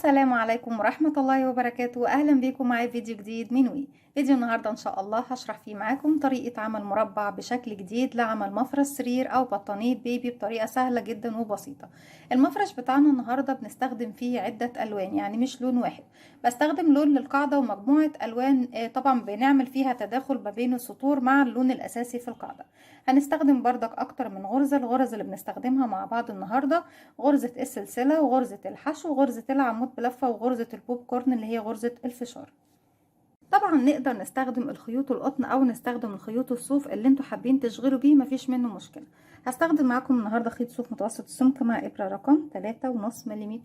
السلام عليكم ورحمة الله وبركاته. أهلا بيكم معايا فيديو جديد من وي. فيديو النهاردة إن شاء الله هشرح فيه معاكم طريقة عمل مربع بشكل جديد لعمل مفرش سرير أو بطانية بيبي بطريقة سهلة جدا وبسيطة. المفرش بتاعنا النهاردة بنستخدم فيه عدة ألوان، يعني مش لون واحد. بستخدم لون للقاعدة ومجموعة ألوان طبعا بنعمل فيها تداخل ما بين السطور مع اللون الأساسي في القاعدة. هنستخدم بردك أكتر من غرزة. الغرز اللي بنستخدمها مع بعض النهاردة غرزة السلسلة وغرزة الحشو وغرزة العمود بلفة وغرزة البوب كورن اللي هي غرزة الفشار. طبعا نقدر نستخدم الخيوط القطن او نستخدم الخيوط الصوف اللي انتوا حابين تشغلوا بيه، مفيش منه مشكلة. هستخدم معاكم النهاردة خيط صوف متوسط السمك مع ابرة رقم 3.5 ملم.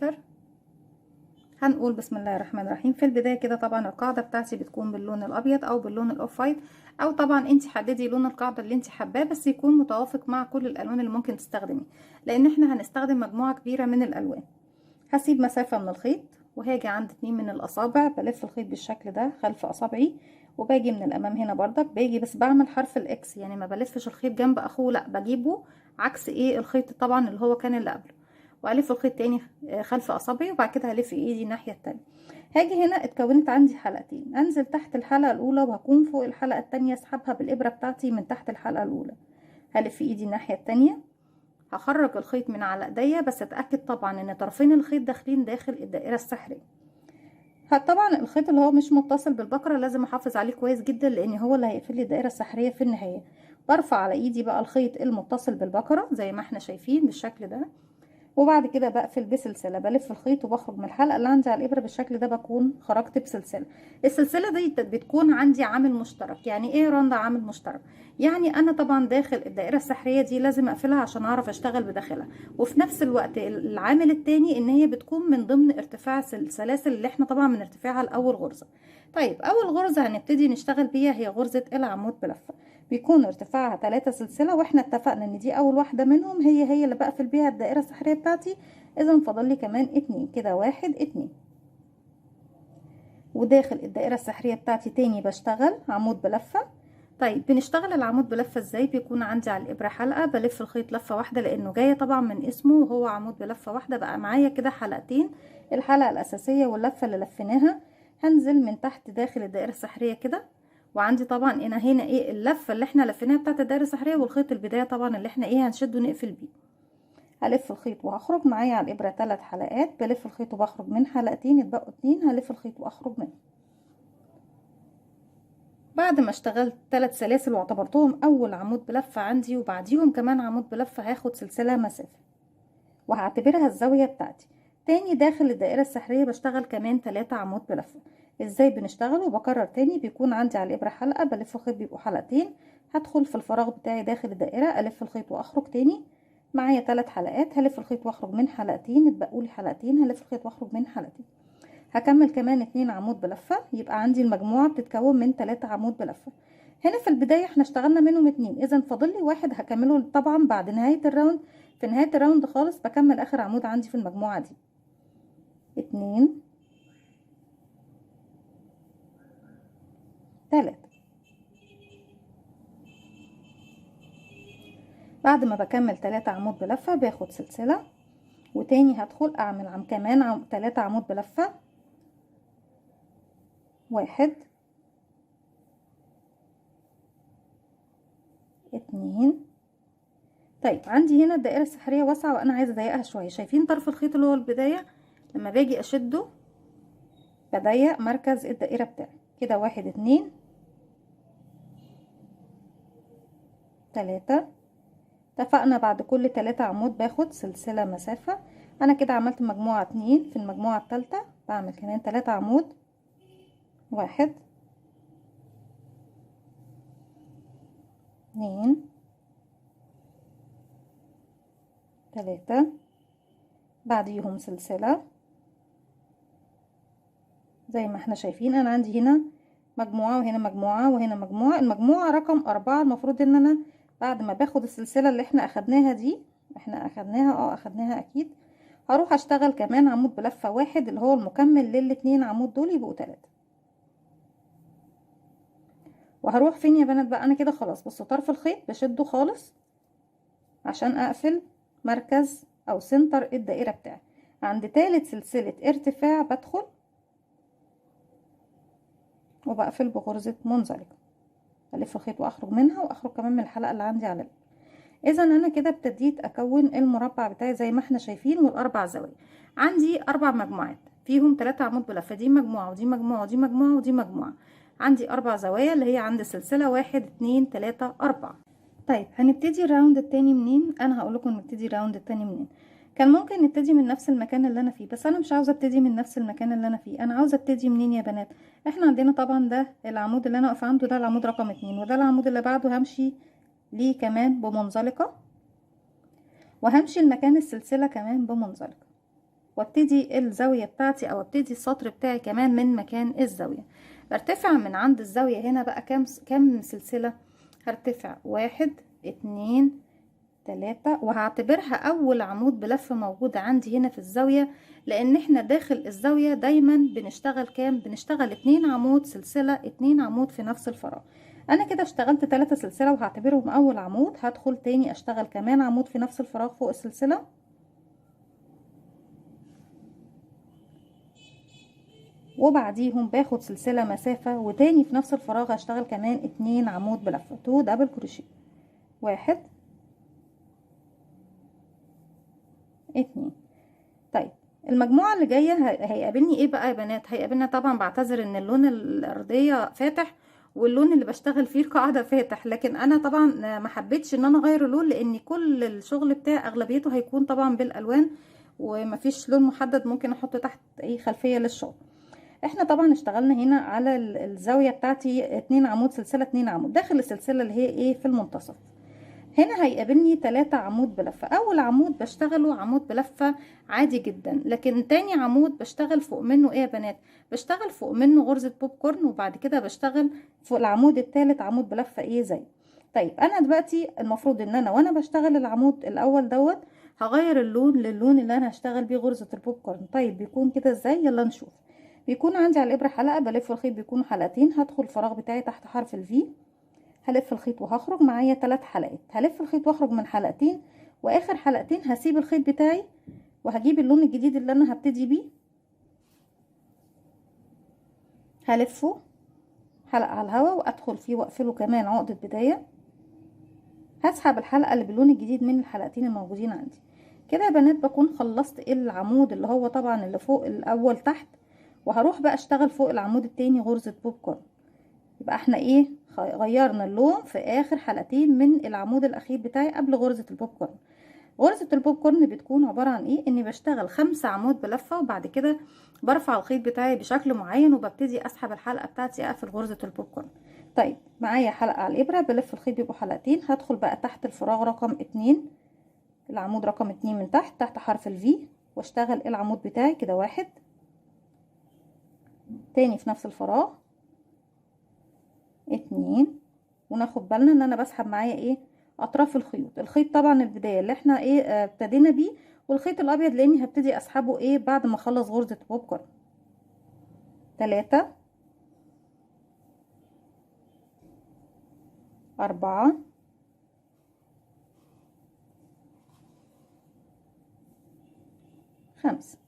هنقول بسم الله الرحمن الرحيم. في البداية كده طبعا القاعدة بتاعتي بتكون باللون الابيض او باللون الاوف وايت، او طبعا انت حددي لون القاعدة اللي انت حباه بس يكون متوافق مع كل الالوان اللي ممكن تستخدميه، لان احنا هنستخدم مجموعة كبيرة من الالوان. هسيب مسافة من الخيط وهاجي عند 2 من الاصابع، بلف الخيط بالشكل ده خلف اصابعي، وباجي من الامام هنا بردك باجي بس بعمل حرف الاكس، يعني ما بلفش الخيط جنب اخوه، لا بجيبه عكس الخيط طبعا اللي هو كان اللي قبله، والف الخيط تاني خلف اصابعي، وبعد كده هلف ايدي الناحية التانية. هاجي هنا اتكونت عندي حلقتين، انزل تحت الحلقة الاولى وهكون فوق الحلقة التانية، اسحبها بالابرة بتاعتي من تحت الحلقة الاولى، هلف ايدي الناحية التانية، هخرج الخيط من على ايديا بس اتاكد طبعا ان طرفين الخيط داخلين داخل الدائره السحريه. طبعا الخيط اللي هو مش متصل بالبكره لازم احافظ عليه كويس جدا لان هو اللي هيقفل لي الدائره السحريه في النهايه. برفع على ايدي بقى الخيط المتصل بالبكره زي ما احنا شايفين بالشكل ده، وبعد كده بقفل بسلسله، بلف الخيط وبخرج من الحلقه اللي عندي على الابره بالشكل ده، بكون خرجت بسلسله. السلسله دي بتكون عندي عامل مشترك. يعني ايه رندا عامل مشترك؟ يعني انا طبعا داخل الدائره السحريه دي لازم اقفلها عشان اعرف اشتغل بداخلها، وفي نفس الوقت العامل التاني ان هي بتكون من ضمن ارتفاع السلاسل اللي احنا طبعا من ارتفاعها لاول غرزه. طيب اول غرزه هنبتدي نشتغل بيها هي غرزه العمود بلفه، بيكون ارتفاعها 3 سلسله، واحنا اتفقنا ان دي اول واحده منهم هي اللي بقفل بيها الدائره السحريه بتاعتي. اذا فاضل لي كمان 2 كده، 1 2، وداخل الدائره السحريه بتاعتي تاني بشتغل عمود بلفه. طيب بنشتغل العمود بلفه ازاي؟ بيكون عندي على الابره حلقه، بلف الخيط لفه واحده لانه جايه طبعا من اسمه وهو عمود بلفه واحده، بقى معايا كده حلقتين، الحلقه الاساسيه واللفه اللي لفيناها. هنزل من تحت داخل الدائره السحريه كده، وعندي طبعا هنا اللفه اللي احنا لفيناها بتاعت الدائره السحريه، والخيط البدايه طبعا اللي احنا هنشده ونقفل بيه. هلف الخيط وهخرج معايا على الابره 3 حلقات، بلف الخيط وبخرج من حلقتين، اتبقوا 2 هلف الخيط واخرج منه. بعد ما اشتغلت 3 سلاسل واعتبرتهم اول عمود بلفه عندي، وبعديهم كمان عمود بلفه، هاخد سلسله مسافه وهعتبرها الزاويه بتاعتي. تاني داخل الدائره السحريه بشتغل كمان 3 عمود بلفه. ازاي بنشتغل؟ وبكرر تاني. بيكون عندي على الابره حلقه، بلف الخيط بيبقوا حلقتين، هدخل في الفراغ بتاعي داخل الدائره، الف الخيط واخرج تاني، معايا 3 حلقات، هلف الخيط واخرج من حلقتين، اتبقوا لي حلقتين، هلف الخيط واخرج من حلقتين، هكمل كمان 2 عمود بلفه، يبقى عندي المجموعه بتتكون من 3 عمود بلفه. هنا في البدايه احنا اشتغلنا منهم 2، اذا فاضل لي 1 هكمله طبعا بعد نهايه الراوند. في نهايه الراوند خالص بكمل اخر عمود عندي في المجموعه دي. 2 3. بعد ما بكمل 3 عمود بلفه باخد سلسله، وتاني هدخل اعمل كمان 3 عمود بلفه. 1 2. طيب عندي هنا الدائره السحريه واسعه وانا عايزه اضيقها شويه، شايفين طرف الخيط اللي هو البدايه لما باجي اشده بضيق مركز الدائره بتاعي كده. 1 2 3. اتفقنا بعد كل 3 عمود باخد سلسله مسافه. انا كده عملت مجموعه 2، في المجموعه الثالثه بعمل كمان 3 عمود. 1 2 3، بعديهم سلسله زي ما احنا شايفين. انا عندي هنا مجموعة وهنا مجموعة وهنا مجموعة، المجموعة رقم 4 المفروض ان انا بعد ما باخد السلسلة اللي احنا اخدناها دي، احنا اخدناها اخدناها اكيد، هروح اشتغل كمان عمود بلفة 1 اللي هو المكمل لل2 عمود دول، يبقوا 3. وهروح فين يا بنات بقى؟ انا كده خلاص، بصوا طرف الخيط بشده خالص عشان اقفل مركز او سنتر الدائرة بتاعي. عند تالت سلسلة ارتفاع بدخل وبقفل بغرزة منزلقة، الف الخيط واخرج منها واخرج كمان من الحلقة اللي عندي على القلب. اذا انا كده ابتديت اكون المربع بتاعي زي ما احنا شايفين، والاربع زوايا عندي 4 مجموعات فيهم 3 عمود بلفة، دي مجموعة ودي مجموعة ودي مجموعة ودي مجموعة. عندي 4 زوايا اللي هي عند سلسلة 1 2 3 4. طيب هنبتدي الراوند التاني منين؟ انا هقول لكم نبتدي الراوند التاني منين. كان ممكن نبتدي من نفس المكان اللي انا فيه، بس انا مش عاوزه ابتدي من نفس المكان اللي انا فيه. انا عاوزه ابتدي منين يا بنات؟ احنا عندنا طبعا ده العمود اللي انا واقفه عنده، ده العمود رقم 2، وده العمود اللي بعده همشي ليه كمان بمنزلقه، وهمشي المكان السلسله كمان بمنزلقه، وابتدي الزاويه بتاعتي او ابتدي السطر بتاعي كمان من مكان الزاويه. برتفع من عند الزاويه هنا بقى كام سلسله؟ هرتفع 1 2 3، وهعتبرها اول عمود بلف موجود عندي هنا في الزاوية، لان احنا داخل الزاوية دايما بنشتغل كام؟ بنشتغل 2 عمود سلسلة، 2 عمود في نفس الفراغ. انا كده اشتغلت 3 سلسلة وهعتبرهم اول عمود. هدخل تاني اشتغل كمان عمود في نفس الفراغ فوق السلسلة، وبعديهم باخد سلسلة مسافة، وتاني في نفس الفراغ هشتغل كمان 2 عمود بلفة، 2 دبل كروشيه. 1 2. طيب المجموعة اللي جاية هيقابلني ايه بقى يا بنات؟ هيقابلنا طبعا، بعتذر ان اللون الارضية فاتح واللون اللي بشتغل فيه القاعدة فاتح، لكن انا طبعا ما حبيتش ان انا اغير اللون، لان كل الشغل بتاعي اغلبيته هيكون طبعا بالالوان، ومفيش لون محدد ممكن احطه تحت اي خلفية للشغل. احنا طبعا اشتغلنا هنا على الزاوية بتاعتي 2 عمود سلسلة، 2 عمود داخل السلسلة اللي هي ايه في المنتصف. هنا هيقابلني 3 عمود بلفة. اول عمود بشتغله عمود بلفة عادي جدا، لكن تاني عمود بشتغل فوق منه ايه يا بنات؟ بشتغل فوق منه غرزة بوب كورن، وبعد كده بشتغل فوق العمود التالت عمود بلفة ايه زي. طيب انا دلوقتي المفروض ان انا وانا بشتغل العمود الاول دوت هغير اللون للون اللي انا هشتغل بيه غرزة البوب كورن. طيب بيكون كده ازاي؟ يلا نشوف. بيكون عندي على الابرة حلقة، بلف الخيط بيكونوا حلقتين، هدخل الفراغ بتاعي تحت حرف الفي، هلف الخيط وهخرج معايا 3 حلقات، هلف الخيط واخرج من حلقتين، واخر حلقتين هسيب الخيط بتاعي وهجيب اللون الجديد اللي انا هبتدي بيه، هلفه حلقة على الهواء وادخل فيه واقفله كمان عقدة بداية، هسحب الحلقة اللي باللون الجديد من الحلقتين الموجودين عندي. كده يا بنات بكون خلصت العمود اللي هو طبعا اللي فوق الاول تحت، وهروح بقى اشتغل فوق العمود التاني غرزة بوب كورن. يبقى احنا ايه؟ غيرنا اللون في اخر حلقتين من العمود الاخير بتاعي قبل غرزة البوب كورن. غرزة البوب كورن بتكون عبارة عن ايه؟ اني بشتغل 5 عمود بلفة، وبعد كده برفع الخيط بتاعي بشكل معين، وببتدي اسحب الحلقة بتاعتي اقفل غرزة البوب كورن. طيب معايا حلقة على الابرة، بلف الخيط بيبقوا حلقتين، هدخل بقى تحت الفراغ رقم 2، العمود رقم 2 من تحت حرف الفي، واشتغل العمود بتاعي كده 1 تاني في نفس الفراغ 2، وناخد بالنا ان انا بسحب معايا ايه؟ اطراف الخيوط. الخيط طبعا البدايه اللي احنا ايه ابتدينا بيه، والخيط الابيض لاني هبتدي اسحبه ايه بعد ما اخلص غرزه بوب كورن. 3 4 5.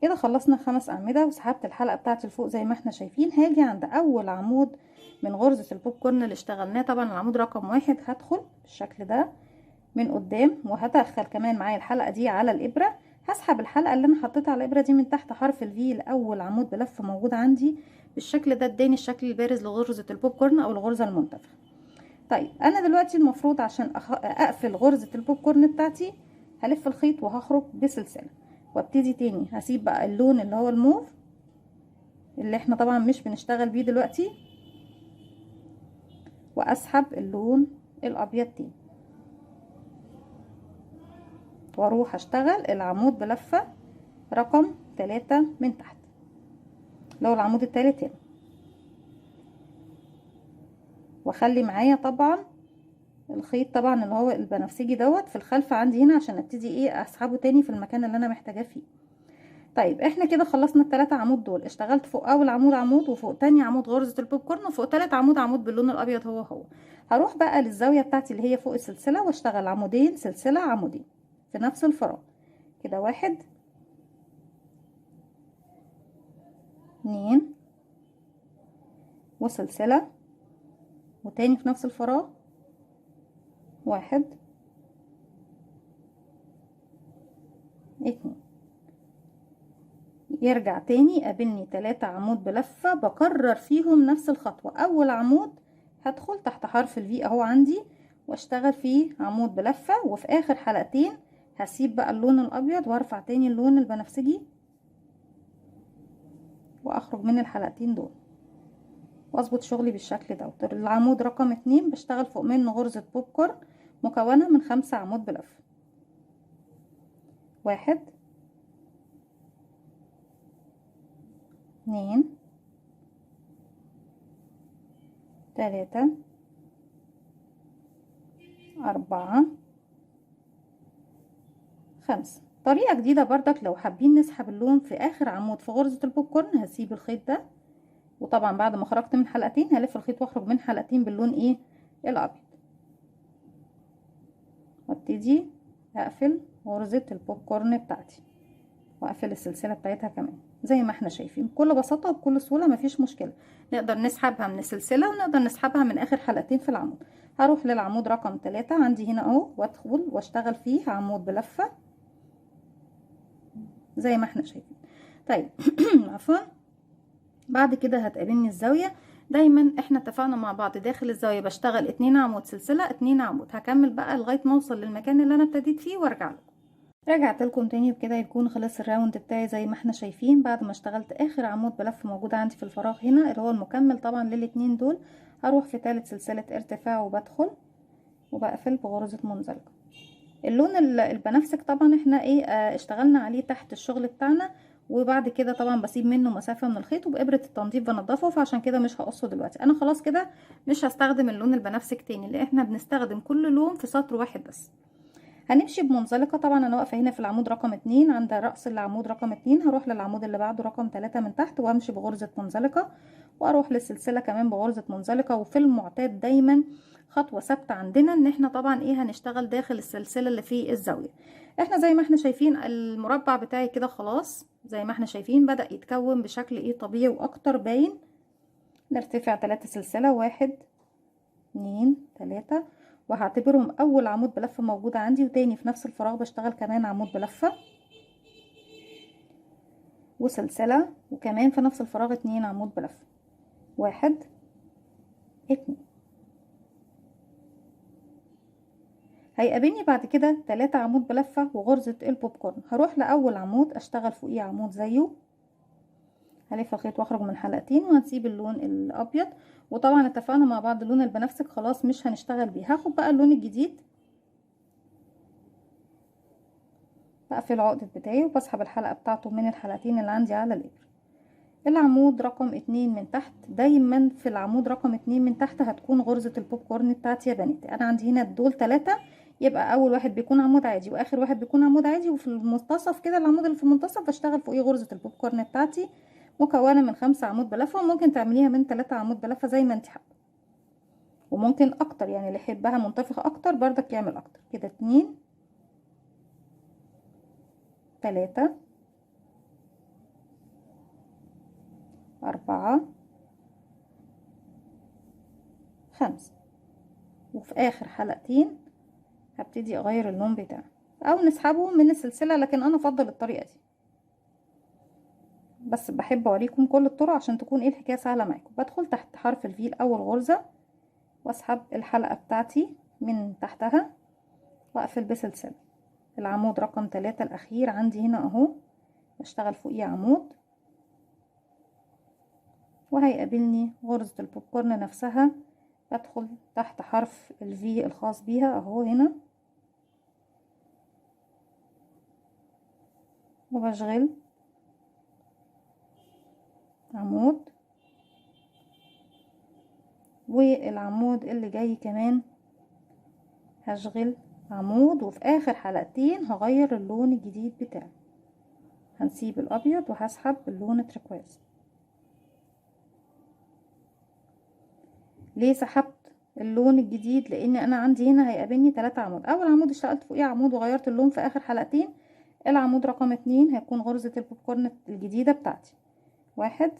كده خلصنا 5 اعمده، وسحبت الحلقه بتاعتي لفوق زي ما احنا شايفين. هاجي عند اول عمود من غرزه البوب كورن اللي اشتغلناه، طبعا العمود رقم 1، هدخل بالشكل ده من قدام، وهدخل كمان معايا الحلقه دي على الابره، هسحب الحلقه اللي انا حطيتها على الابره دي من تحت حرف الفي لاول عمود بلف موجود عندي بالشكل ده، اداني الشكل البارز لغرزه البوب كورن او الغرزه المنتفخه. طيب انا دلوقتي المفروض عشان اقفل غرزه البوب كورن بتاعتي هلف الخيط وهخرج بسلسله، وابتدي تاني هسيب بقى اللون اللي هو الموف اللي احنا طبعا مش بنشتغل بيه دلوقتي، واسحب اللون الابيض تاني، واروح اشتغل العمود بلفة رقم 3 من تحت اللي هو العمود التالت هنا، واخلي معايا طبعا الخيط طبعا اللي هو البنفسجي دوت في الخلف عندي هنا عشان ابتدي ايه اسحبه تاني في المكان اللي انا محتاجاه فيه. طيب احنا كده خلصنا ال3 عمود دول، اشتغلت فوق اول عمود عمود، وفوق تاني عمود غرزة البوب كورن، وفوق تالت عمود عمود باللون الابيض هو. هروح بقى للزاوية بتاعتي اللي هي فوق السلسلة واشتغل عمودين سلسلة عمودين، في نفس الفراغ كده. 1 2 وسلسلة، وتاني في نفس الفراغ 1 2. يرجع تاني قابلني 3 عمود بلفة، بكرر فيهم نفس الخطوة. اول عمود هدخل تحت حرف الفي اهو عندي واشتغل فيه عمود بلفة، وفي اخر حلقتين هسيب بقى اللون الابيض وارفع تاني اللون البنفسجي واخرج من الحلقتين دول واظبط شغلي بالشكل دوت. العمود رقم 2 بشتغل فوق منه غرزة بوب كورن مكونة من 5 عمود بلفة. 1 2 3 4 5. طريقة جديدة بردك لو حابين نسحب اللون في اخر عمود في غرزة البوب كورن، هسيب الخيط ده، وطبعا بعد ما خرجت من حلقتين هلف الخيط واخرج من حلقتين باللون ايه الابيض، وابتدي اقفل غرزة البوب كورن بتاعتي واقفل السلسلة بتاعتها كمان زي ما احنا شايفين بكل بساطة وبكل سهولة، مفيش مشكلة. نقدر نسحبها من السلسلة ونقدر نسحبها من اخر حلقتين في العمود. هروح للعمود رقم 3 عندي هنا اهو وادخل واشتغل فيه عمود بلفة زي ما احنا شايفين. طيب عفوا. بعد كده هتقابلني الزاوية. دايما احنا اتفقنا مع بعض داخل الزاوية بشتغل 2 عمود سلسلة 2 عمود. هكمل بقى لغاية ما اوصل للمكان اللي انا ابتديت فيه وارجع لكم. رجعت لكم تاني وبكده يكون خلص الراوند بتاعي زي ما احنا شايفين. بعد ما اشتغلت اخر عمود بلف موجود عندي في الفراغ هنا اللي هو المكمل طبعا للاتنين دول، هروح في ثالث سلسلة ارتفاع وبدخل وبقفل بغرزة منزلقة. اللون البنفسج طبعا احنا ايه اشتغلنا عليه تحت الشغل بتاعنا، وبعد كده طبعا بسيب منه مسافة من الخيط وبإبرة التنظيف بنضفه، فعشان كده مش هقصه دلوقتي. انا خلاص كده مش هستخدم اللون البنفسج تاني لان احنا بنستخدم كل لون في سطر واحد بس. هنمشي بمنزلقة. طبعا انا واقفة هنا في العمود رقم 2 عند رأس العمود رقم 2، هروح للعمود اللي بعده رقم 3 من تحت وامشي بغرزة منزلقة، واروح للسلسلة كمان بغرزة منزلقة. وفي المعتاد دايما خطوة ثابتة عندنا ان احنا طبعا ايه هنشتغل داخل السلسلة اللي في الزاوية. احنا زي ما احنا شايفين المربع بتاعي كده خلاص زي ما احنا شايفين بدأ يتكون بشكل ايه طبيعي واكتر باين. نرتفع 3 سلسلة 1 2 3، وهعتبرهم اول عمود بلفة موجودة عندي، وتاني في نفس الفراغ بشتغل كمان عمود بلفة وسلسلة، وكمان في نفس الفراغ 2 عمود بلفة 1 2. هيقابلني بعد كده 3 عمود بلفة وغرزة البوب كورن. هروح لاول عمود اشتغل فوقيه عمود زيه، هلف الخيط واخرج من حلقتين وهنسيب اللون الابيض. وطبعا اتفقنا مع بعض اللون البنفسج خلاص مش هنشتغل بيه. هاخد بقى اللون الجديد، بقفل العقد بتاعي وبسحب الحلقة بتاعته من الحلقتين اللي عندي على الابر. العمود رقم 2 من تحت، دايما في العمود رقم 2 من تحت هتكون غرزة البوب كورن بتاعتي يا بناتي. انا عندي هنا دول 3، يبقى اول واحد بيكون عمود عادي واخر واحد بيكون عمود عادي، وفي المنتصف كده العمود اللي في المنتصف بشتغل فوقيه غرزة البوب كورن بتاعتي مكونة من 5 عمود بلفة، وممكن تعمليها من 3 عمود بلفة زي ما انت حابة، وممكن اكتر يعني اللي يحبها منتفخة اكتر بردك يعمل اكتر. كده 2 3 4 5. وفي اخر حلقتين هبتدي اغير اللون بتاعه او نسحبه من السلسلة، لكن انا افضل الطريقة دي، بس بحب اوريكم كل الطرق عشان تكون ايه الحكاية سهلة معاكم. بدخل تحت حرف الفي الاول غرزة واسحب الحلقة بتاعتي من تحتها واقفل بسلسلة. العمود رقم 3 الاخير عندي هنا اهو بشتغل فوقيه عمود، وهيقابلني غرزة البوب كورن نفسها. بدخل تحت حرف الفي الخاص بيها اهو هنا وبشغل عمود، والعمود اللي جاي كمان هشغل عمود، وفي اخر حلقتين هغير اللون الجديد بتاعي. هنسيب الابيض وهسحب اللون التركواز. ليه سحبت اللون الجديد، لان انا عندي هنا هيقابلني 3 عمود. اول عمود اشتغلت فوقيه عمود وغيرت اللون في اخر حلقتين. العمود رقم 2 هيكون غرزة البوب كورن الجديدة بتاعتي. 1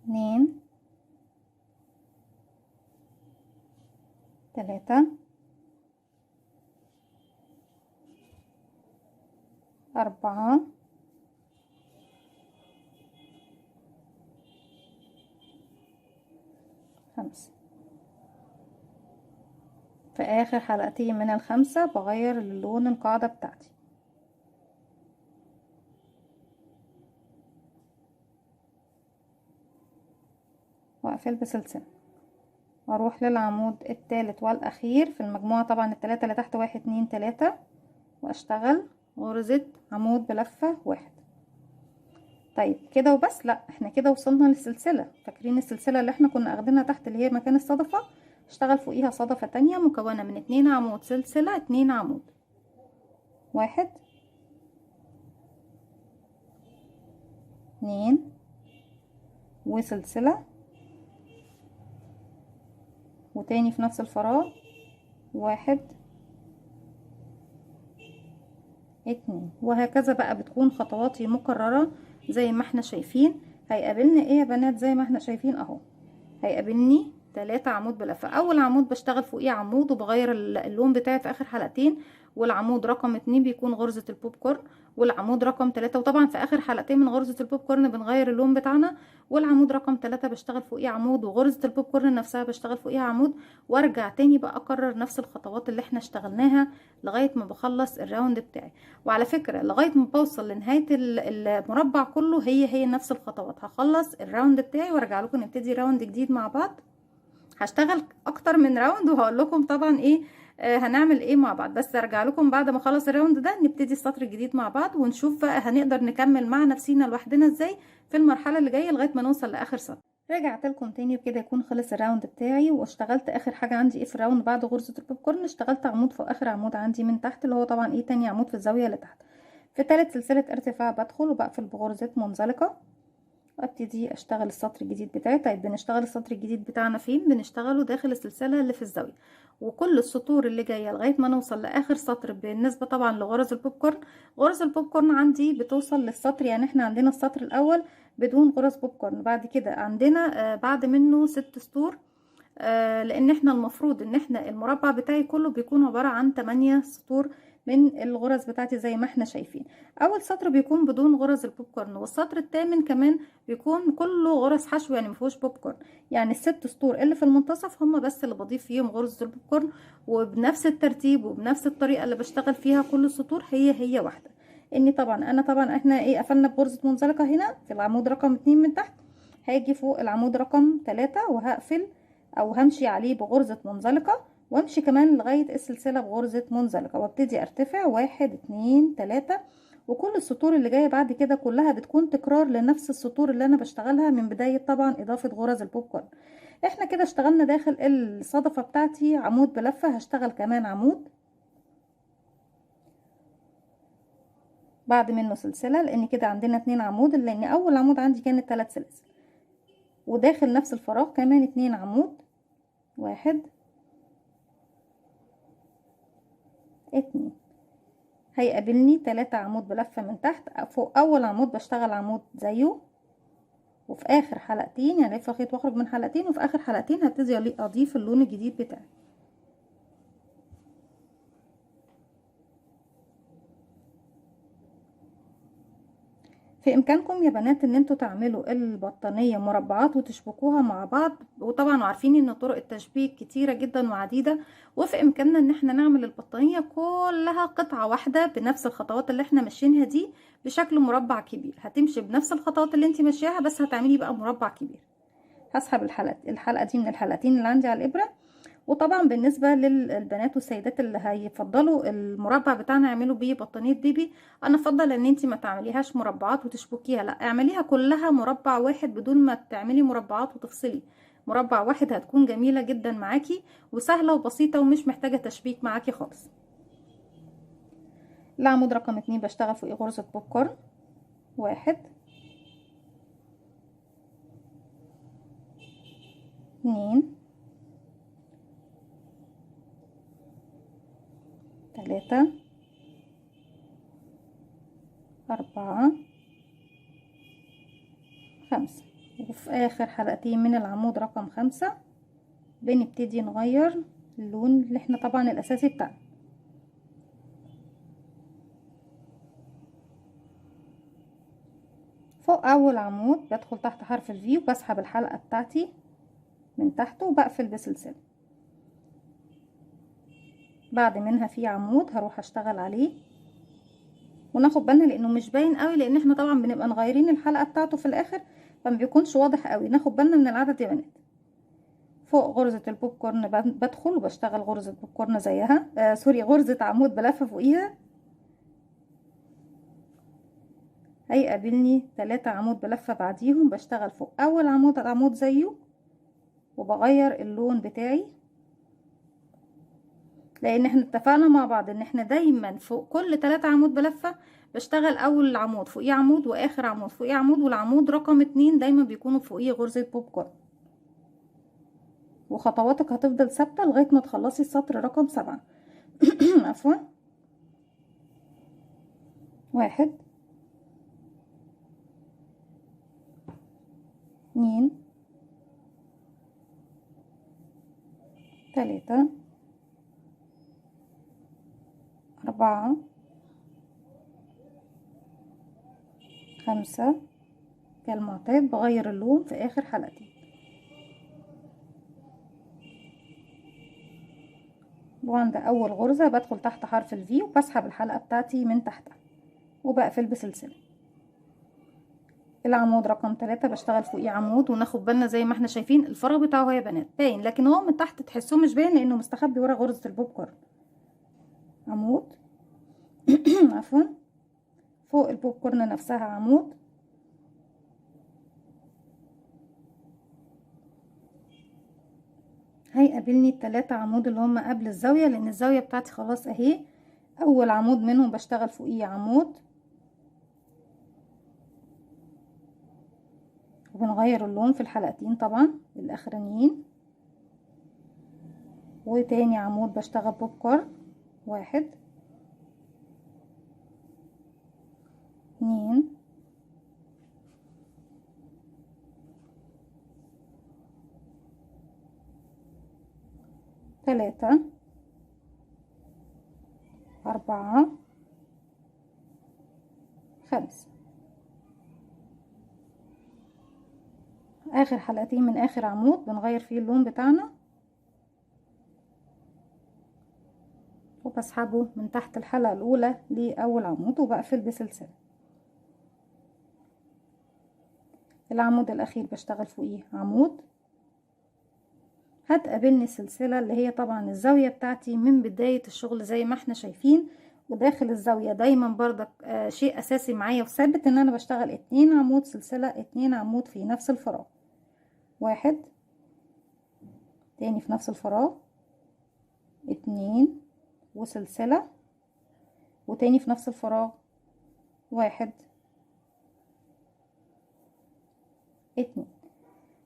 2 3 4 5. في اخر حلقتين من ال5 بغير اللون القاعدة بتاعتي. واقفل بسلسلة واروح للعمود الثالث والاخير في المجموعة، طبعا ال3 اللي تحت 1 2 3، واشتغل غرزة عمود بلفة 1. طيب كده وبس؟ لا، احنا كده وصلنا للسلسلة. فاكرين السلسلة اللي احنا كنا اخدينها تحت اللي هي مكان الصدفة؟ اشتغل فوقيها صدفة تانية مكونة من 2 عمود سلسلة 2 عمود. 1 2 وسلسلة، وتاني في نفس الفراغ 1 2، وهكذا بقى بتكون خطواتي مكررة زي ما احنا شايفين. هيقابلنا ايه يا بنات؟ زي ما احنا شايفين اهو، هيقابلني 3 عمود بلفة. اول عمود بشتغل فوقيه عمود وبغير اللون بتاعي في اخر حلقتين، والعمود رقم 2 بيكون غرزة البوب كورن، والعمود رقم 3، وطبعا في اخر حلقتين من غرزة البوب كورن بنغير اللون بتاعنا، والعمود رقم 3 بشتغل فوقيه عمود، وغرزة البوب كورن نفسها بشتغل فوقيها عمود، وارجع تاني بقى اكرر نفس الخطوات اللي احنا اشتغلناها لغاية ما بخلص الراوند بتاعي. وعلى فكرة لغاية ما بوصل لنهاية المربع كله هي نفس الخطوات. هخلص الراوند بتاعي وارجع لكم نبتدي راوند جديد مع بعض. هشتغل اكتر من راوند وهقول لكم طبعا ايه هنعمل ايه مع بعض، بس ارجع لكم بعد ما اخلص الراوند ده نبتدي السطر الجديد مع بعض، ونشوف بقى هنقدر نكمل مع نفسينا لوحدنا ازاي في المرحله اللي جايه لغايه ما نوصل لاخر سطر. رجعت لكم تاني وكده يكون خلص الراوند بتاعي، واشتغلت اخر حاجه عندي ايه في الراوند بعد غرزه البوب كورن. اشتغلت عمود فوق اخر عمود عندي من تحت، اللي هو طبعا ايه تاني عمود في الزاويه اللي تحت. في ثالث سلسله ارتفاع بدخل وبقفل بغرزه منزلقه وابتدي اشتغل السطر الجديد بتاعي. طيب بنشتغل السطر الجديد بتاعنا فين؟ بنشتغله داخل السلسله اللي في الزاويه، وكل السطور اللي جايه لغايه ما نوصل لاخر سطر. بالنسبه طبعا لغرز البوب كورن، غرز البوب كورن عندي بتوصل للسطر، يعني احنا عندنا السطر الاول بدون غرز بوب كورن، بعد كده عندنا بعد منه 6 سطور، لان احنا المفروض ان احنا المربع بتاعي كله بيكون عبارة عن 8 سطور من الغرز بتاعتي زي ما احنا شايفين. اول سطر بيكون بدون غرز البوب كورن، والسطر الثامن كمان بيكون كله غرز حشو يعني مفيهوش بوب كورن. يعني الست سطور اللي في المنتصف هم بس اللي بضيف فيهم غرزة البوب كورن، وبنفس الترتيب وبنفس الطريقة اللي بشتغل فيها كل السطور هي واحدة. اني طبعا احنا ايه قفلنا بغرزة منزلقة هنا في العمود رقم 2 من تحت، هاجي فوق العمود رقم 3 وهقفل او همشي عليه بغرزة منزلقة، وامشي كمان لغاية السلسلة بغرزة منزلقة، وابتدي ارتفع 1 2 3. وكل السطور اللي جاية بعد كده كلها بتكون تكرار لنفس السطور اللي انا بشتغلها من بداية طبعا اضافة غرز البوب كورن. احنا كده اشتغلنا داخل الصدفة بتاعتي عمود بلفة، هشتغل كمان عمود بعد منه سلسلة، لان كده عندنا 2 عمود، لان اول عمود عندي كانت 3 سلاسل، وداخل نفس الفراغ كمان 2 عمود. 1 2. هيقابلني 3 عمود بلفة من تحت. فوق اول عمود بشتغل عمود زيه، وفي اخر حلقتين يعني الف خيط واخرج من حلقتين، وفي اخر حلقتين هبتدي اضيف اللون الجديد بتاعي. في امكانكم يا بنات ان انتوا تعملوا البطانية مربعات وتشبكوها مع بعض، وطبعا عارفين ان طرق التشبيك كتيرة جدا وعديدة، وفي امكاننا ان احنا نعمل البطانية كلها قطعة واحدة بنفس الخطوات اللي احنا ماشيينها دي بشكل مربع كبير. هتمشي بنفس الخطوات اللي انت ماشياها بس هتعملي بقى مربع كبير. هسحب الحلقة دي من الحلقتين اللي عندي على الابرة. وطبعا بالنسبة للبنات والسيدات اللي هيفضلوا المربع بتاعنا يعملوا بيه بطانية بيبي، انا افضل ان انتي ما تعمليهاش مربعات وتشبكيها، لا اعمليها كلها مربع واحد بدون ما تعملي مربعات وتفصلي. مربع واحد هتكون جميلة جدا معاكي وسهلة وبسيطة ومش محتاجة تشبيك معاكي خالص. العمود رقم 2 بشتغل فوق غرزة بوب كورن. 1 2 3 4 5. وفي اخر حلقتين من العمود رقم 5 بنبتدي نغير اللون اللي احنا طبعا الاساسي بتاعنا. فوق اول عمود بدخل تحت حرف الفي وبسحب الحلقة بتاعتي من تحت وبقفل بسلسلة. بعد منها في عمود هروح اشتغل عليه، وناخد بالنا لانه مش باين قوي لان احنا طبعا بنبقى مغيرين الحلقة بتاعته في الاخر فما بيكونش واضح قوي. ناخد بالنا من العدد يا بنات. فوق غرزة البوب كورن بدخل وبشتغل غرزة بوب كورن زيها، سوري، غرزة عمود بلفة فوقيها. هيقابلني 3 عمود بلفة بعديهم، بشتغل فوق اول عمود زيه وبغير اللون بتاعي، لان احنا اتفقنا مع بعض ان احنا دايما فوق كل 3 عمود بلفة بشتغل اول عمود فوقيه عمود واخر عمود فوقيه عمود، والعمود رقم 2 دايما بيكونوا فوقيه غرزة بوب كورن. وخطواتك هتفضل ثابتة لغاية ما تخلصي السطر رقم 7. عفوا. 1 2 3 4 5. كالمعتاد بغير اللون في اخر حلقتين. وعند اول غرزة بدخل تحت حرف الفي وبسحب الحلقة بتاعتي من تحتها وبقفل بسلسلة. العمود رقم 3 بشتغل فوقيه عمود، وناخد بالنا زي ما احنا شايفين الفراغ بتاعه يا بنات باين، لكن هو من تحت تحسوه مش باين لانه مستخبي ورا غرزة البوب كورن. عمود عفوا. فوق البوب كورن نفسها عمود، هيقابلني ال3 عمود اللي هم قبل الزاوية، لان الزاوية بتاعتي خلاص اهي. اول عمود منهم بشتغل فوقيه عمود وبنغير اللون في الحلقتين طبعا الاخرانيين. وتاني عمود بشتغل بوب كورن. 1 2 3 4 5. اخر حلقتين من اخر عمود بنغير فيه اللون بتاعنا وبسحبه من تحت الحلقة الاولى لاول عمود وبقفل بسلسلة. العمود الاخير بشتغل فوقيه عمود، هتقابلني السلسلة اللي هي طبعا الزاوية بتاعتي من بداية الشغل زي ما احنا شايفين. وداخل الزاوية دايما برضك شيء اساسي معايا وثابت ان انا بشتغل 2 عمود سلسلة، 2 عمود في نفس الفراغ. 1 تاني في نفس الفراغ، 2 وسلسلة، وتاني في نفس الفراغ 1 2.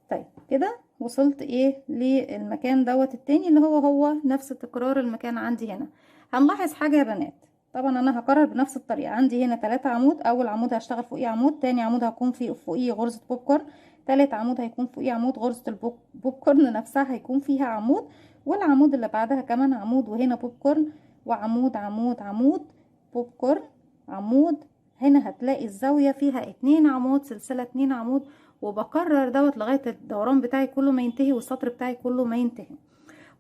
طيب كده وصلت ايه للمكان دوت التاني اللي هو نفس تكرار المكان عندي هنا. هنلاحظ حاجة يا بنات، طبعا انا هكرر بنفس الطريقة. عندي هنا 3 عمود، اول عمود هشتغل فوقيه عمود، تاني عمود هيكون فوقيه غرزة بوب كورن، تالت عمود هيكون فوقيه عمود، غرزة البوب كورن نفسها هيكون فيها عمود، والعمود اللي بعدها كمان عمود، وهنا بوب كورن وعمود عمود عمود بوب كورن عمود. هنا هتلاقي الزاوية فيها 2 عمود سلسلة، 2 عمود، وبكرر دوت لغاية الدوران بتاعي كله ما ينتهي والسطر بتاعي كله ما ينتهي.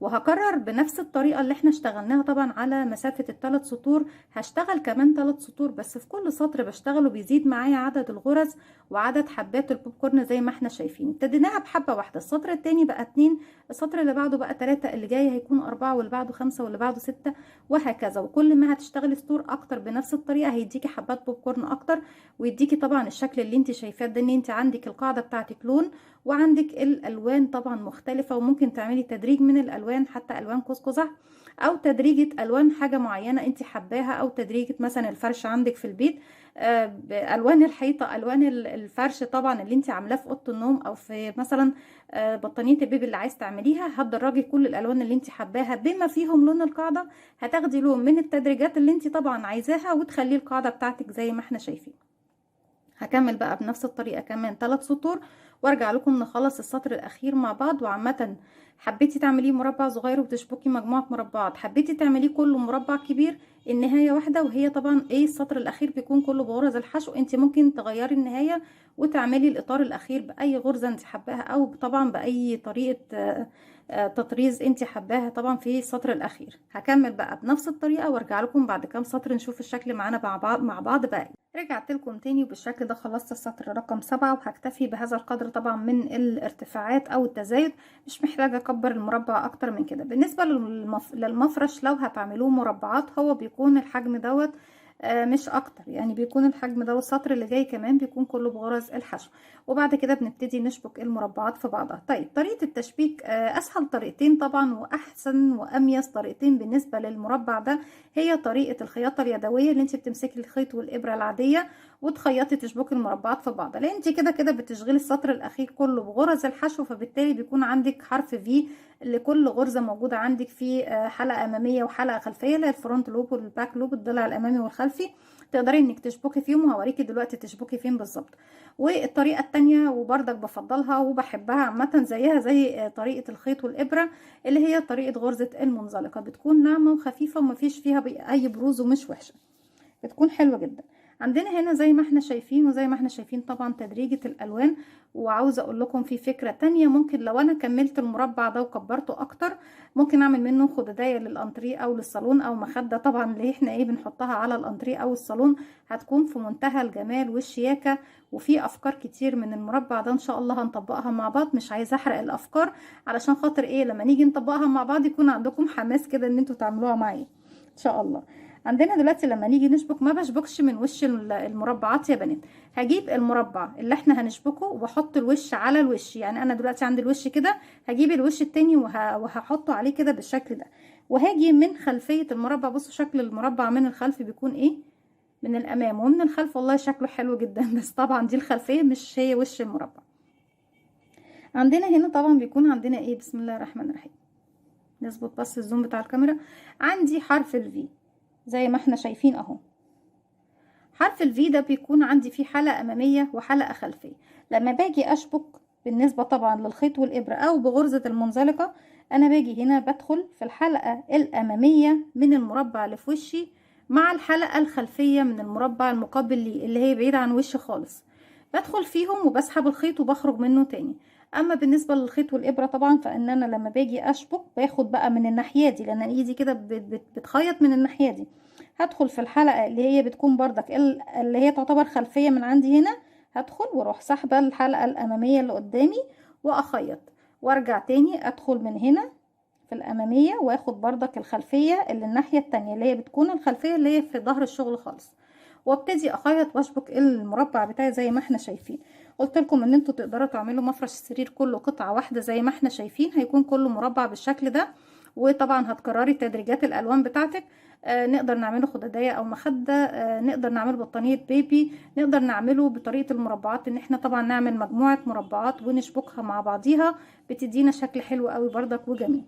وهكرر بنفس الطريقة اللي احنا اشتغلناها طبعا على مسافة ال3 سطور. هشتغل كمان 3 سطور، بس في كل سطر بشتغله بيزيد معايا عدد الغرز وعدد حبات البوب كورن زي ما احنا شايفين. ابتديناها بحبة واحدة، السطر التاني بقى 2، السطر اللي بعده بقى 3، اللي جاي هيكون 4، واللي بعده 5، واللي بعده 6، وهكذا. وكل ما هتشتغلي سطور اكتر بنفس الطريقة هيديكي حبات بوب كورن اكتر، ويديكي طبعا الشكل اللي انت شايفاه ده، ان انت عندك القاعدة بتاعتك لون وعندك الالوان طبعا مختلفة، وممكن تعملي تدريج من الالوان حتى الوان قوس قزح او تدريجة الوان حاجة معينة انت حباها، او تدريجة مثلا الفرش عندك في البيت، الوان الحيطة، الوان الفرش طبعا اللي انت عاملاه في اوضه النوم، او في مثلا بطانية البيبي اللي عايز تعمليها. هتدرجي كل الالوان اللي انت حباها بما فيهم لون القاعدة، هتاخدي لون من التدريجات اللي انت طبعا عايزاها وتخليه القاعدة بتاعتك زي ما احنا شايفين. هكمل بقى بنفس الطريقة كمان 3 سطور وارجع لكم نخلص السطر الاخير مع بعض. وعامة حبيتي تعمليه مربع صغير وتشبكي مجموعة مربعات، حبيتي تعمليه كله مربع كبير، النهاية واحدة، وهي طبعا ايه السطر الاخير بيكون كله بغرز الحشو. انت ممكن تغيري النهاية وتعملي الاطار الاخير باي غرزة انت حباها، او طبعا باي طريقة تطريز انت حباها طبعا في السطر الاخير. هكمل بقى بنفس الطريقة وارجع لكم بعد كام سطر نشوف الشكل معانا مع بعض بقى. رجعت لكم تاني وبالشكل ده خلصت السطر رقم 7، وهكتفي بهذا القدر طبعا من الارتفاعات او التزايد، مش محتاجة اكبر المربع اكتر من كده. بالنسبة للمفرش لو هتعملوه مربعات، هو بيكون الحجم دوت مش اكتر، يعني بيكون الحجم ده، والسطر اللي جاي كمان بيكون كله بغرز الحشو. وبعد كده بنبتدي نشبك المربعات في بعضها. طيب طريقة التشبيك اسهل طريقتين طبعا، واحسن واميز طريقتين بالنسبة للمربع ده هي طريقة الخياطة اليدوية، اللي انت بتمسكي الخيط والابرة العادية وتخيطي تشبكي المربعات في بعض، لان انت كده كده بتشغلي السطر الاخير كله بغرز الحشو، فبالتالي بيكون عندك حرف في لكل غرزة موجودة عندك في حلقة امامية وحلقة خلفية، اللي هي الفرونت لوب والباك لوب، الضلع الامامي والخلفي، تقدري انك تشبكي فيهم، وهوريكي دلوقتي تشبكي فين بالظبط. والطريقة التانية وبرضك بفضلها وبحبها عامة زيها زي طريقة الخيط والإبرة، اللي هي طريقة غرزة المنزلقة، بتكون ناعمة وخفيفة ومفيش فيها أي بروز ومش وحشة، بتكون حلوة جدا. عندنا هنا زي ما احنا شايفين، وزي ما احنا شايفين طبعا تدريجة الالوان. وعاوزة اقول لكم في فكرة تانية، ممكن لو انا كملت المربع ده وكبرته اكتر، ممكن اعمل منه خدادية للانتريه او للصالون، او مخدة طبعا اللي احنا ايه بنحطها على الانتريه او الصالون، هتكون في منتهى الجمال والشياكة. وفي افكار كتير من المربع ده ان شاء الله هنطبقها مع بعض، مش عايزة احرق الافكار علشان خاطر ايه لما نيجي نطبقها مع بعض يكون عندكم حماس كده ان انتوا تعملوها معايا ان شاء الله. عندنا دلوقتي لما نيجي نشبك، ما بشبكش من وش المربعات يا بنات. هجيب المربع اللي احنا هنشبكه واحط الوش على الوش، يعني انا دلوقتي عندي الوش كده، هجيب الوش التاني وهحطه عليه كده بالشكل ده، وهاجي من خلفية المربع. بصوا شكل المربع من الخلف بيكون ايه، من الامام ومن الخلف، والله شكله حلو جدا بس طبعا دي الخلفية مش هي وش المربع. عندنا هنا طبعا بيكون عندنا ايه، بسم الله الرحمن الرحيم، نظبط بس الزوم بتاع الكاميرا. عندي حرف الفي زي ما احنا شايفين اهو. حرف الفي ده بيكون عندي فيه حلقة امامية وحلقة خلفية. لما باجي اشبك بالنسبة طبعا للخيط والابرة او بغرزة المنزلقة، انا باجي هنا بدخل في الحلقة الامامية من المربع اللي في وشي مع الحلقة الخلفية من المربع المقابل لي اللي هي بعيدة عن وشي خالص، بدخل فيهم وبسحب الخيط وبخرج منه تاني. اما بالنسبة للخيط والابرة طبعا، فان انا لما باجي اشبك باخد بقى من الناحية دي، لان ايدي كده بتخيط من الناحية دي، هدخل في الحلقة اللي هي بتكون بردك اللي هي تعتبر خلفية من عندي هنا، هدخل واروح سحبة الحلقة الامامية اللي قدامي واخيط، وارجع تاني ادخل من هنا في الامامية واخد بردك الخلفية اللي الناحية التانية اللي هي بتكون الخلفية اللي هي في ظهر الشغل خالص، وابتدي اخيط واشبك المربع بتاعي زي ما احنا شايفين. قلت لكم ان انتوا تقدروا تعملوا مفرش السرير كله قطعة واحدة زي ما احنا شايفين، هيكون كله مربع بالشكل ده. وطبعا هتكرري تدريجات الالوان بتاعتك. نقدر نعمله خدادية او مخدة، نقدر نعمله بطانية بيبي، نقدر نعمله بطريقة المربعات، ان احنا طبعا نعمل مجموعة مربعات ونشبكها مع بعضيها، بتدينا شكل حلو قوي بردك وجميل.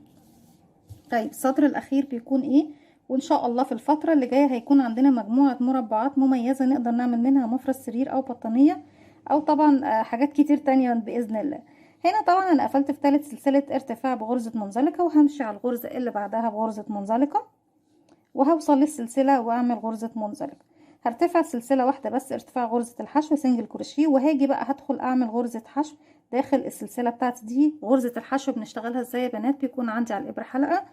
طيب السطر الاخير بيكون ايه، وان شاء الله في الفترة اللي جاية هيكون عندنا مجموعة مربعات مميزة نقدر نعمل منها مفرش سرير او بطانية، او طبعا حاجات كتير تانية باذن الله. هنا طبعا انا قفلت في ثالث سلسلة ارتفاع بغرزة منزلقة، وهمشي على الغرزة اللي بعدها بغرزة منزلقة، وهوصل للسلسلة واعمل غرزة منزلقة. هرتفع سلسلة واحدة بس ارتفاع غرزة الحشو سنجل كروشيه، وهاجي بقى هدخل اعمل غرزة حشو داخل السلسلة بتاعتي دي. غرزة الحشو بنشتغلها ازاي يا بنات، بيكون عندي على الابرة حلقة،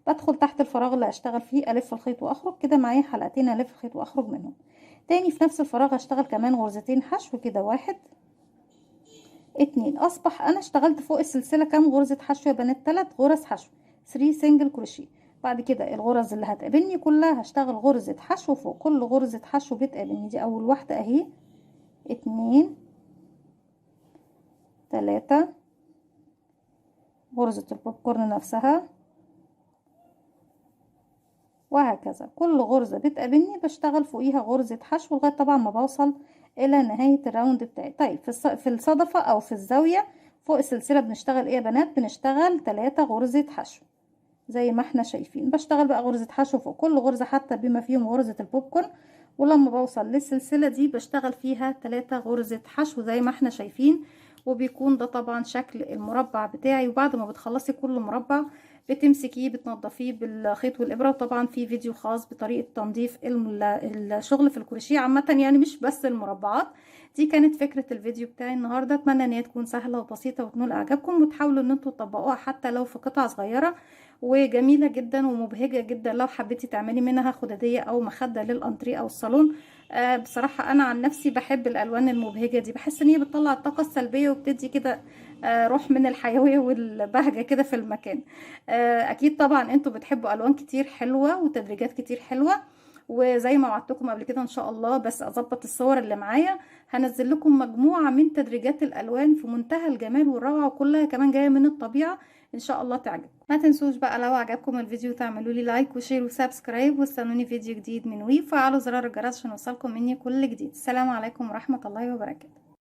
بدخل تحت الفراغ اللي هشتغل فيه الف الخيط واخرج كده، معايا حلقتين الف الخيط واخرج منهم تاني. في نفس الفراغ هشتغل كمان غرزتين حشو كده، 1 2. اصبح انا اشتغلت فوق السلسلة كام غرزة حشو يا بنات، 3 غرز حشو 3 سنجل كروشيه. بعد كده الغرز اللي هتقابلني كلها هشتغل غرزة حشو فوق كل غرزة حشو بتقابلني. دي اول واحدة اهي، 2 3 غرزة البوب كورن نفسها، وهكذا كل غرزة بتقابلني بشتغل فوقيها غرزة حشو لغاية طبعا ما بوصل الى نهاية الراوند بتاعي. طيب في الصدفة او في الزاوية فوق السلسلة بنشتغل ايه يا بنات؟ بنشتغل 3 غرزة حشو زي ما احنا شايفين. بشتغل بقى غرزة حشو فوق كل غرزة حتى بما فيهم غرزة البوبكورن، ولما بوصل للسلسلة دي بشتغل فيها 3 غرزة حشو زي ما احنا شايفين. وبيكون ده طبعا شكل المربع بتاعي. وبعد ما بتخلصي كل مربع بتمسكيه بتنضفيه بالخيط والإبرة. وطبعا في فيديو خاص بطريقة تنظيف الشغل في الكروشيه عامة، يعني مش بس المربعات. دي كانت فكرة الفيديو بتاعي النهاردة. اتمنى ان هي تكون سهلة وبسيطة وتنول اعجابكم، وتحاولوا ان انتوا تطبقوها حتى لو في قطع صغيرة. وجميلة جدا ومبهجة جدا لو حبيتي تعملي منها خدادية او مخدة للانتريه او الصالون. بصراحة انا عن نفسي بحب الالوان المبهجة دي، بحس ان هي بتطلع الطاقة السلبية وبتدي كده روح من الحيوية والبهجة كده في المكان. اكيد طبعا انتوا بتحبوا الوان كتير حلوة وتدريجات كتير حلوة. وزي ما وعدتكم قبل كده ان شاء الله، بس اظبط الصور اللي معايا، هنزل لكم مجموعة من تدريجات الالوان في منتهى الجمال والروعة، وكلها كمان جاية من الطبيعة. ان شاء الله تعجبكم. ما تنسوش بقى لو عجبكم الفيديو تعملوا لي لايك وشير وسبسكرايب، واستنوني فيديو جديد من وفعلوا زرار الجرس عشان يوصلكم مني كل جديد. السلام عليكم ورحمة الله وبركاته.